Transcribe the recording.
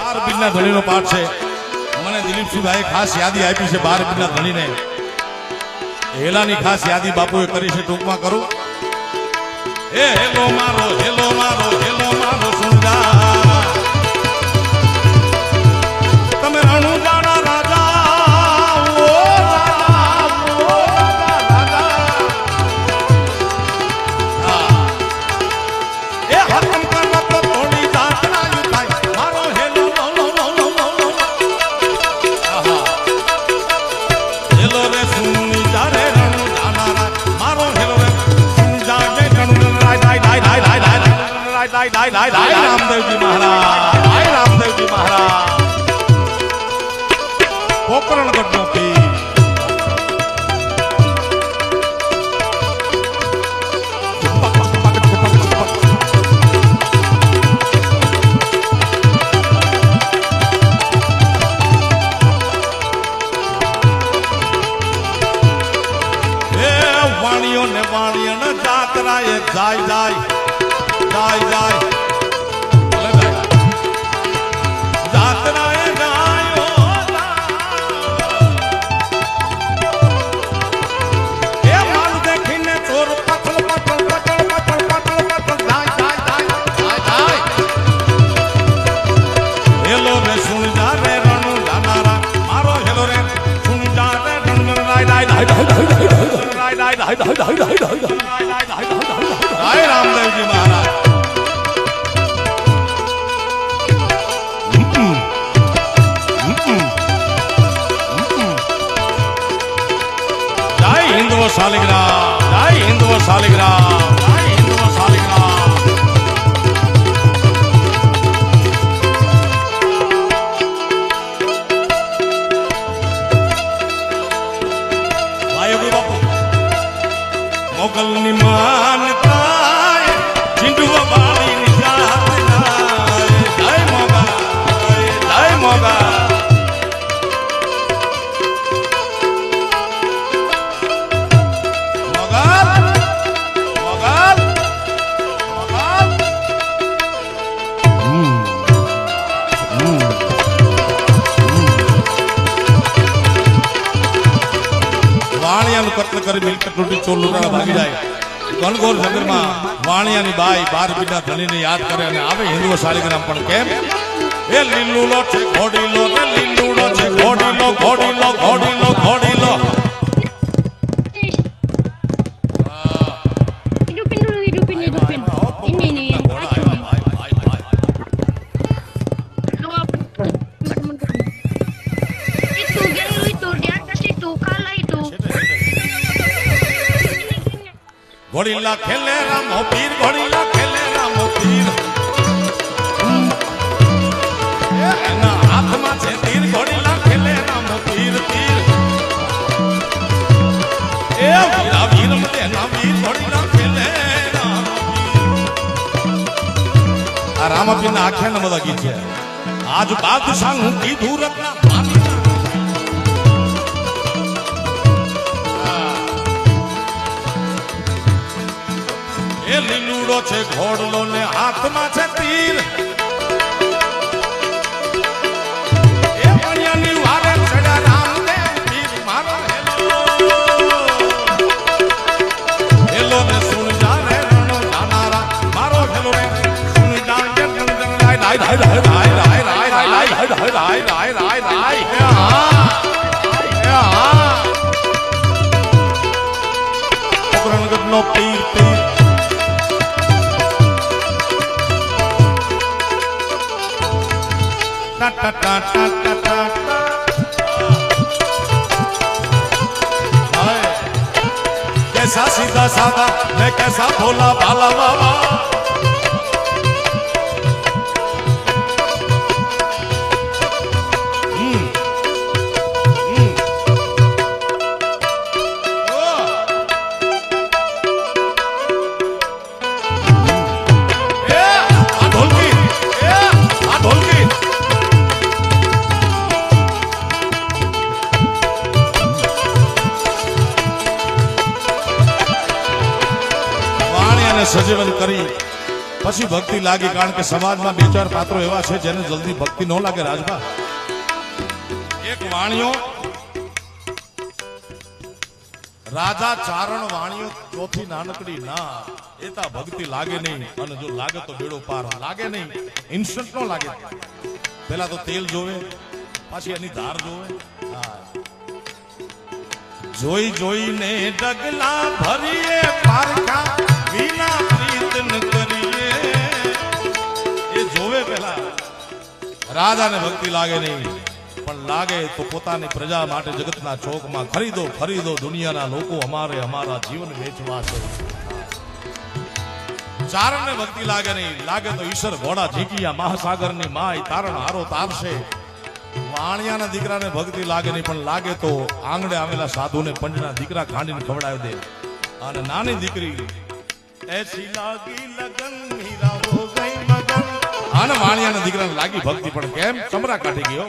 12 બીજના ધણીનો પાઠ છે. મને દિલીપસિંહભાઈએ ખાસ યાદી આપી છે 12 બીજના ધણીને. હેલાની ખાસ યાદી બાપુએ કરી છે, ટૂંકમાં કરું. એ હેલો મારો હેલો મારો હેલો મારો સુંદા તમે રણુજાના રાજા ઓ રાજા એ હકમ કરવા તો થોડી જાત ના થાય મારો હેલો હેલો રે સુની જારે રણુજાના રાજા મારો હેલો રે સુની જારે રામદેવજી મહારાજ, રામદેવજી મહારાજ, પોકરણગઢ નો પીર. એ વાણીઓ ને વાણીઓ ને જાતરા એ જાય જાય જાય જાય રામદેવજી મહારાજ. જય હિન્દવ શાલિગ્રામ, જય હિન્દવ શાલિગ્રામ, જય હિન્દવ શાલિગ્રામ. મોગલની માનતા ચીંડવા વાળીની જાત જય મોગા, જય મોગા. મોગલ મોગલ મોગલ વાણિયાનું કત્લ કરી મિલકત લૂંટી ચોર લૂંટાણા ભાગી જાય. ઘનઘોર જંગલમાં વાણિયાની બાઈ 12 બીજના ધણીને યાદ કરે અને આવે હિન્દુ શાલિગ્રામ. પણ કેમ? એ લીલુલો છે ઘોડીલો રે લીલુલો છે ઘોડીલો ઘોડીલો ઘોડીલો ઘોડીલો. ઘોડીલા ખેલે રામો પીર, ઘોડીલા ખેલે રામો પીર. એના હાથમાં છે તીર, ઘોડીલા ખેલે રામો પીર તીર. એ વીરા વીર મલેના વીર, ઘોડીલા ખેલે રામો પીર. આ રામપીરના આખ્યાનના બધા ગીત છે. આજ બાદશાહનું કીધું રત્ના એ લીલુડો છે ઘોડલો ને હાથમાં છે તીર. એ મણિયાની વારે ચડ્યા રામદેવ પીર મારો હેલો હેલો ને સુન જા રે રણો જાનારા મારો હેલો રે સુન જા રે રણો રાય રાય રાય રાય રાય રાય રાય રાય રાય રાય રાય. હા પોકરણગઢ નો પીર પીર. Ta ta ta ta ta ta ta. कैसा सीधा साधा मैं कैसा भोला भाला बाबा. સજીવન કરી પછી ભક્તિ લાગી, કારણ કે સમાજમાં બે ચાર પાત્રો એવા છે જેને જલ્દી ભક્તિ ન લાગે. રાજભા એક વાણિયો રાજા ચારણ વાણિયો ચોથી નાનકડી ના એતા ભક્તિ લાગે નહીં, અને જો લાગે તો બેડો પાર. લાગે નહીં, ઇન્સ્ટન્ટ નો લાગે. પેલા તો તેલ જોવે, પાછી એની ધાર જોવે. જોઈ જોઈને ડગલા ભરીએ પારખા વિના પ્રીતન કરીએ. એ જોવે પેલા. રાજાને ભક્તિ લાગે નહીં, પણ લાગે તો પોતાની પ્રજા માટે જગતના ચોકમાં ખરીદો ખરીદો દુનિયાના લોકો, અમારે અમારા જીવન વેચવા છે. ચારણને ભક્તિ લાગે નહીં, લાગે તો ઈશ્વર ઘોડા ઝીકિયા મહાસાગરની માય તારણ હારો તારશે. વાણિયાના દીકરાને ભક્તિ લાગે નહીં, પણ લાગે તો આંગણે આવેલા સાધુને પંજના દીકરા ખાંડીને ખવડાવી દે. અને નાની દીકરી એસી લાગી લગન હીરા હો ગઈ મગન. આને વાણિયાના દીકરાને લાગી ભક્તિ, પણ કેમ ચમરા કાઢી ગયો.